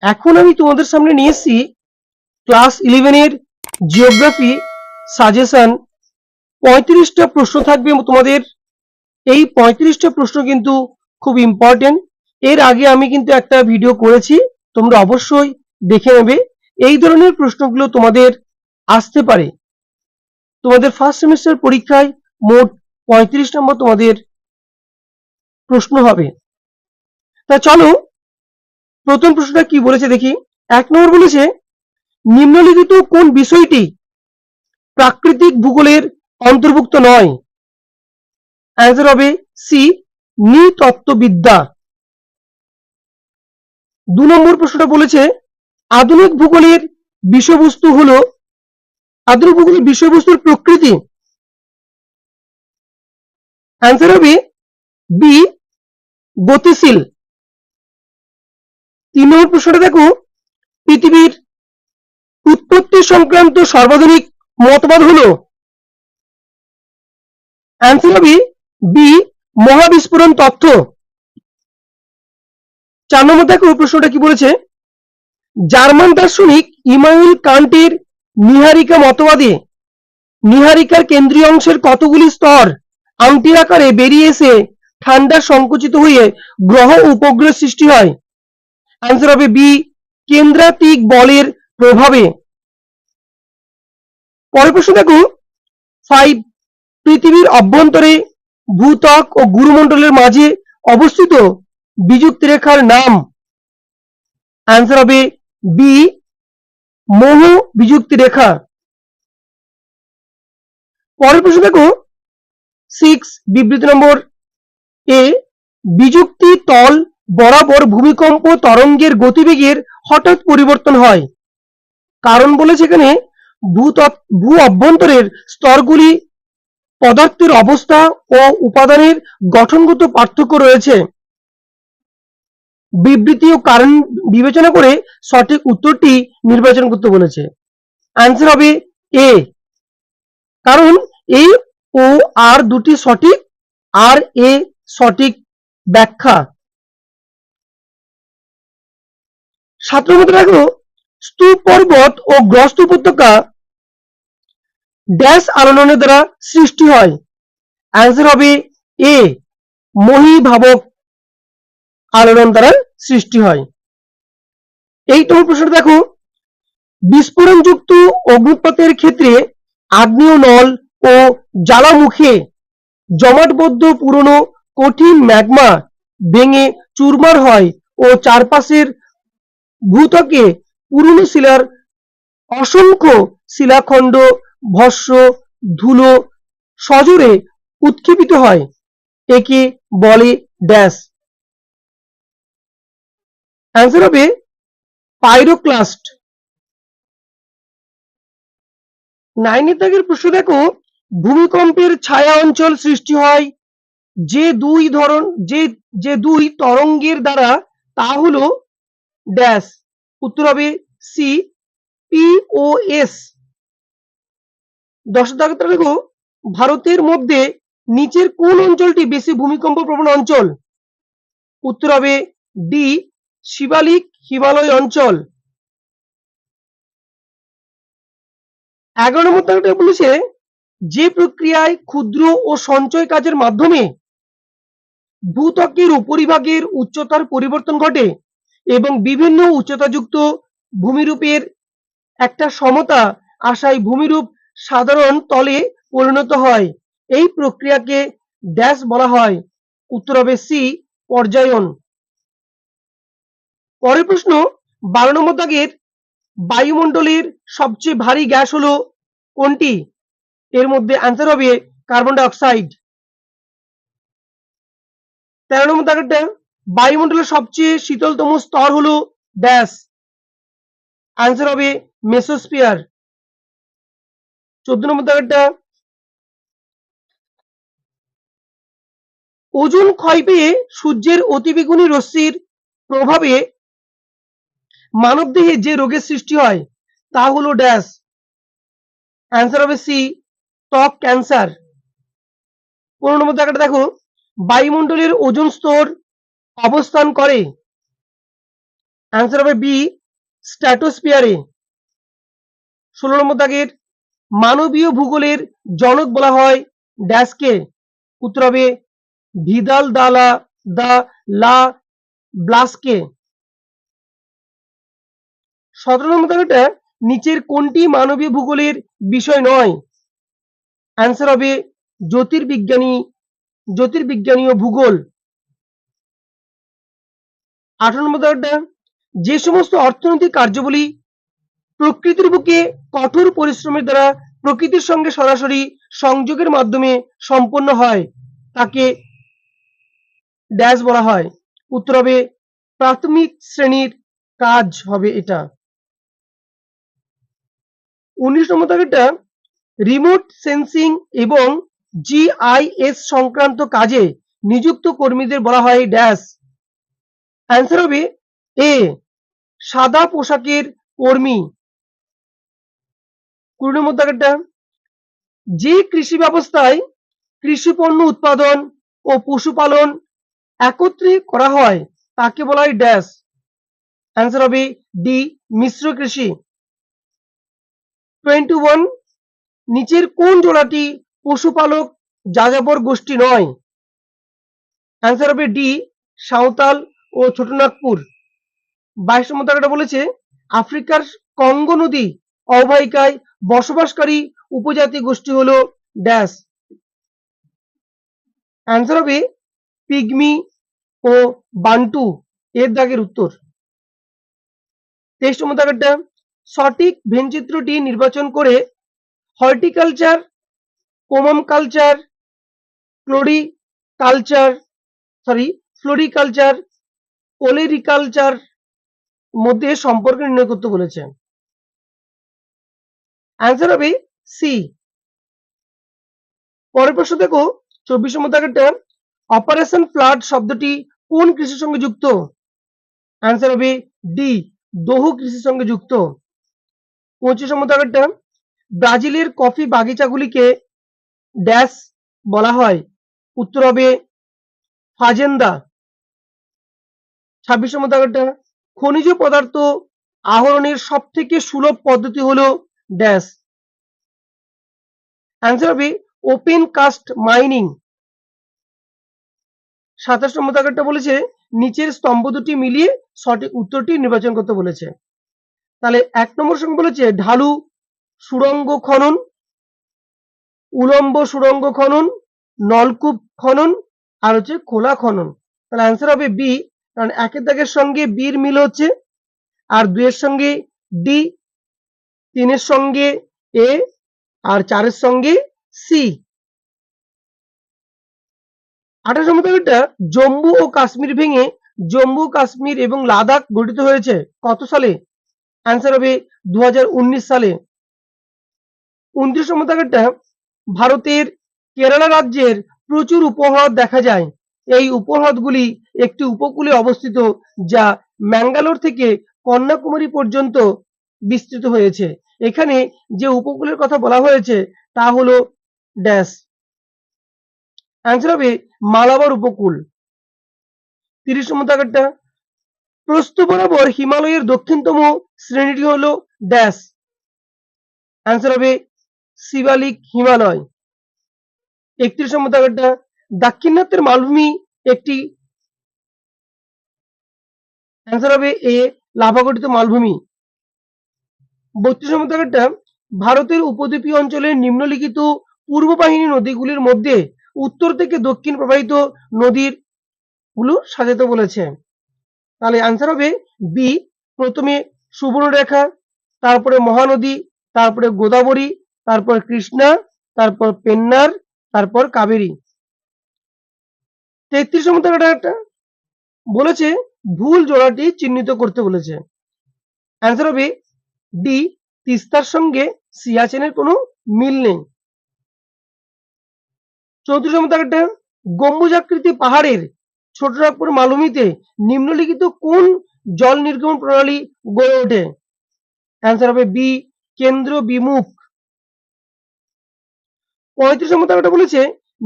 এখন আমি তোমাদের সামনে নিয়ে এসেছি ক্লাস 11 এর জিওগ্রাফি সাজেশন। 35টা প্রশ্ন থাকবে তোমাদের। এই 35টা প্রশ্ন কিন্তু খুব ইম্পর্টেন্ট। এর আগে আমি কিন্তু একটা ভিডিও করেছি, তোমরা অবশ্যই দেখে নেবে। এই ধরনের প্রশ্নগুলো তোমাদের আসতে পারে। তোমাদের ফার্স্ট সেমিস্টার পরীক্ষায় মোট 35 নম্বর তোমাদের প্রশ্ন হবে। তা চলো প্রথম প্রশ্নটা কি বলেছে দেখি। 1 নম্বর বলেছে, নিম্নলিখিত কোন বিষয়টি প্রাকৃতিক ভূগোলের অন্তর্ভুক্ত নয়? অ্যান্সার হবে সি, নৃতত্ত্ববিদ্যা। 2 নম্বর প্রশ্নটা বলেছে, আধুনিক ভূগোলের বিষয়বস্তু হলো, আধুনিক ভূগোলের বিষয়বস্তুর প্রকৃতি। অ্যান্সার হবে বি, গতিশীল। 3 নম্বর প্রশ্নটা দেখো, পৃথিবীর উৎপত্তি সংক্রান্ত সর্বাধুনিক মতবাদ হলো। অ্যান্সার হবে বি, মহাবিস্ফোরণ তত্ত্ব। 4 নম্বর দেখো প্রশ্নটা কি বলেছে, জার্মান দার্শনিক ইমানুয়েল কান্টের নীহারিকা মতবাদে নীহারিকার কেন্দ্রীয় অংশের কতগুলি স্তর আংটির আকারে বেরিয়ে এসে ঠান্ডা সংকুচিত হয়ে গ্রহ ও উপগ্রহ সৃষ্টি হয়? অ্যান্সার হবে বি, কেন্দ্রাতিক বলের প্রভাবে। পরের প্রশ্ন দেখো 5, পৃথিবীর অভ্যন্তরে ভূত্বক ও গুরুমণ্ডলের মাঝে অবস্থিত বিযুক্ত রেখার নাম? অ্যান্সার হবে বি, মোহ বিযুক্তি রেখা। পরের প্রশ্ন দেখো 6, বিবৃতি নম্বর এ, বিযুক্তি তল বরাবর ভূমিকম্প তরঙ্গের গতিবেগের হঠাৎ পরিবর্তন হয়। কারণ বলেছে এখানে ভূ অভ্যন্তরের স্তরগুলি পদার্থের অবস্থা ও উপাদানের গঠনগত পার্থক্য রয়েছে। বিবৃতি ও কারণ বিবেচনা করে সঠিক উত্তরটি নির্বাচন করতে বলেছে। অ্যান্সার হবে এ, কারণ এ ও আর দুটি সঠিক, আর এ সঠিক ব্যাখ্যা। 7 নম্বর দেখো, স্তূপ পর্বত ও গ্রস্ত উপত্যকা ড্যাশ আলোড়নের দ্বারা সৃষ্টি হয়? অ্যান্সার হবে এ, মহীভাবক আলোড়ন দ্বারা সৃষ্টি হয়। 8 নম্বর প্রশ্ন দেখো, বিস্ফোরণযুক্ত অগ্নুৎপাতের ক্ষেত্রে আগ্নেয় নল ও জ্বালামুখে জমাটবদ্ধ পুরনো কঠিন ম্যাগমা ভেঙে চুরমার হয় ও চারপাশের ভূত্বকে পুরনো শিলার অসংখ্য শিলাখণ্ড, ভস্ম, ধুলো সজোরে উৎক্ষেপিত হয়। একে বলে ড্যাশ? অ্যান্সার হবে পাইরোক্লাস্ট। 9 এর দাগের প্রশ্ন দেখো, ভূমিকম্পের ছায়া অঞ্চল সৃষ্টি হয় যে দুই তরঙ্গের দ্বারা, তা হলো ড্যাশ? উত্তর হবে সি, পিওএস। 10 দাগের দেখো, ভারতের মধ্যে নিচের কোন অঞ্চলটি বেশি ভূমিকম্প প্রবণ অঞ্চল? উত্তর হবে ডি, শিবালিক হিমালয় অঞ্চল। 11 নম্বর দাগটা বলেছে, যে প্রক্রিয়ায় ক্ষুদ্র ও সঞ্চয় কাজের মাধ্যমে ভূত্বকের উপরিভাগের উচ্চতার পরিবর্তন ঘটে এবং বিভিন্ন উচ্চতাযুক্ত ভূমিরূপের একটা সমতা আশায় ভূমিরূপ সাধারণ তলে পরিণত হয়, এই প্রক্রিয়াকে ড্যাশ বলা হয়? উত্তর হবে সি, পর্যায়ন। পরের প্রশ্ন 12 নম্বর দাগের, বায়ুমণ্ডলের সবচেয়ে ভারী গ্যাস হলো কোনটি? এর মধ্যে অ্যান্সার হবে কার্বন ডাই অক্সাইড। 13 নম্বর দাগেরটা, বায়ুমণ্ডলের সবচেয়ে শীতলতম স্তর হলো ড্যাশ? অ্যান্সার হবে মেসোস্ফিয়ার। 14 নম্বর দাগেরটা, ওজোন ক্ষয় পেয়ে সূর্যের অতিবেগুনি রশ্মির প্রভাবে মানবদেহে যে রোগের সৃষ্টি হয় তা হলো ড্যাশ? অ্যান্সার হবে সি, ত্বক ক্যান্সার। 15 নম্বর দাগটা দেখো, বায়ুমণ্ডলের ওজোন স্তর অবস্থান করে? অ্যান্সার হবে বি স্ট্র্যাটোস্ফিয়ারে। 16 নম্বর দাগের মানবীয় ভূগোলের জনক বলা হয় ড্যাশকে। উত্তর হবে ভিদাল দা লা ব্লাসকে। 17 নম্বর দাগেরটা নিচের কোনটি মানবীয় ভূগোলের বিষয় নয়? অ্যান্সার হবে জ্যোতির্বিজ্ঞানী ও ভূগোল। 18 নম্বর দাগেরটা যে সমস্ত অর্থনৈতিক কার্যাবলী প্রকৃতির বুকে কঠোর পরিশ্রমের দ্বারা প্রকৃতির সঙ্গে সরাসরি সংযোগের মাধ্যমে সম্পন্ন হয় তাকে ড্যাশ বলা হয়? উত্তর হবে প্রাথমিক শ্রেণীর কাজ হবে এটা। 19 নম্বর দাগেরটা রিমোট সেন্সিং এবং জিআইএস সংক্রান্ত কাজে নিযুক্ত কর্মীদের বলা হয় ড্যাশ। অ্যান্সার হবে এ সাদা পোশাকের কর্মী। 20 নম্বর দাগেরটা যে কৃষি ব্যবস্থায় কৃষি পণ্য উৎপাদন ও পশুপালন একত্রে করা হয় তাকে বলা হয় ড্যাশ। অ্যান্সার হবে ডি মিশ্র কৃষি। 21 নিচের কোন জোড়াটি পশুপালক যাযাবর গোষ্ঠী নয়? অ্যান্সার হবে ডি সাঁওতাল ও ছোটনাগপুর। 22 নম্বর দাগটা বলেছে আফ্রিকার কঙ্গো নদী অববাহিকায় বসবাসকারী উপজাতি গোষ্ঠী হলো ড্যাশ। অ্যান্সার হবে পিগমি ও বান্টু এর দাগের উত্তর। 23 নম্বর দাগেরটা সঠিক ভেনচিত্রটি নির্বাচন করে হর্টিকালচার, পোমাকালচার, ফ্লোরিকালচার, ওলেরিকালচার মধ্যে সম্পর্ক নির্ণয় করতে বলেছে। অ্যান্সার হবে সি। পরের প্রশ্ন দেখো 24 নম্বর দাগেরটা অপারেশন ফ্লাড শব্দটি কোন কৃষির সঙ্গে যুক্ত? অ্যান্সার হবে ডি দোহ কৃষির সঙ্গে যুক্ত। 25 নম্বর দাগেরটা ব্রাজিলের কফি বাগিচাগুলিকে ড্যাশ বলা হয়? উত্তর হবে ফাজেন্দা। 26 নম্বর দাগেরটা খনিজ পদার্থ আহরণের সব থেকে সুলভ পদ্ধতি হলো ড্যাশ। অ্যান্সার হবে ওপেন কাস্ট মাইনিং। 27 নম্বর দাগেরটা বলেছে নিচের স্তম্ভ দুটি মিলিয়ে সঠিক উত্তরটি নির্বাচন করতে বলেছে। তাহলে 1 নম্বর সঙ্গে বলেছে ঢালু সুড়ঙ্গ খনন, উলম্ব সুড়ঙ্গ খনন, নলকূপ খনন আর হচ্ছে খোলা খনন। তাহলে অ্যান্সার হবে বি, কারণ 1 দাগের সঙ্গে বি এর মিল হচ্ছে, আর 2 এর সঙ্গে ডি, 3 এর সঙ্গে এ, আর 4 এর সঙ্গে সি। 28 নম্বর দাগেরটা জম্মু ও কাশ্মীর ভেঙে জম্মু কাশ্মীর এবং লাদাখ গঠিত হয়েছে কত সালে? অ্যান্সার হবে 2019 সালে। 29 নম্বর দাগেরটা ভারতের কেরালা রাজ্যের প্রচুর উপহ্রদ দেখা যায়। এই উপহ্রদগুলি একটি উপকূলে অবস্থিত যা ম্যাঙ্গালোর থেকে কন্যাকুমারী পর্যন্ত বিস্তৃত হয়েছে। এখানে যে উপকূলের কথা বলা হয়েছে তা হলো ড্যাশ। অ্যান্সার হবে মালাবার উপকূল। 30 নম্বর দাগেরটা প্রস্থ বরাবর হিমালয়ের দক্ষিণতম শ্রেণীটি হলো ড্যাশ। অ্যান্সার হবে শিবালিক হিমালয়। 31 নম্বর দাগেরটা দাক্ষিণাত্যের মালভূমি একটি, অ্যান্সার হবে এ লাভা গঠিত মালভূমি। 32 নম্বর দাগেরটা ভারতের উপদ্বীপীয় অঞ্চলের নিম্নলিখিত পূর্ববাহিনী নদীগুলির মধ্যে উত্তর থেকে দক্ষিণ প্রবাহিত নদীর গুলো সাজাতে বলেছে। তাহলে অ্যান্সার হবে বি, প্রথমে সুবর্ণরেখা, তারপরে মহানদী, তারপরে গোদাবরী, তারপর কৃষ্ণা, তারপর পেন্নার, তারপর কাবেরী। 33 নম্বর দাগেরটা বলেছে ভুল জোড়াটি চিহ্নিত করতে বলেছে। অ্যান্সার হবে ডি, তিস্তার সঙ্গে সিয়াচেনের কোনো মিল নেই। 34 নম্বর দাগেরটা গম্বুজাকৃতি পাহাড়ের ছোটনাগপুর মালভূমিতে নিম্নলিখিত কোন জল নির্গমন প্রণালী গড়ে ওঠে? অ্যান্সার হবে বি, কেন্দ্র বিমুখ। 35 নম্বর দাগেরটা বলেছে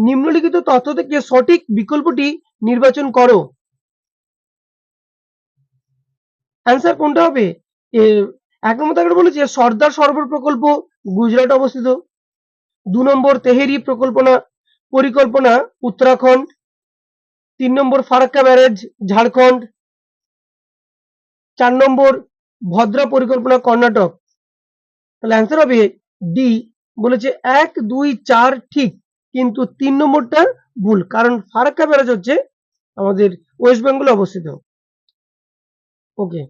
নিম্নলিখিত তথ্য থেকে সঠিক বিকল্পটি নির্বাচন করো। অ্যান্সার কোনটা হবে? এক নম্বর তাকে বলেছে সর্দার সরোবর প্রকল্প গুজরাটে অবস্থিত। 2 নম্বর তেহেরি পরিকল্পনা উত্তরাখণ্ড। 3 নম্বর ফারাক্কা ব্যারেজ ঝাড়খণ্ড। 4 নম্বর ভদ্রা পরিকল্পনা কর্ণাটক। তাহলে অ্যান্সার হবে ডি। বলেছে 1, 2, 4 ঠিক, কিন্তু 3 নম্বরটা ভুল, কারণ ফারাক্কা ব্যারেজ হচ্ছে আমাদের ওয়েস্ট বেঙ্গলে অবস্থিত। ওকে।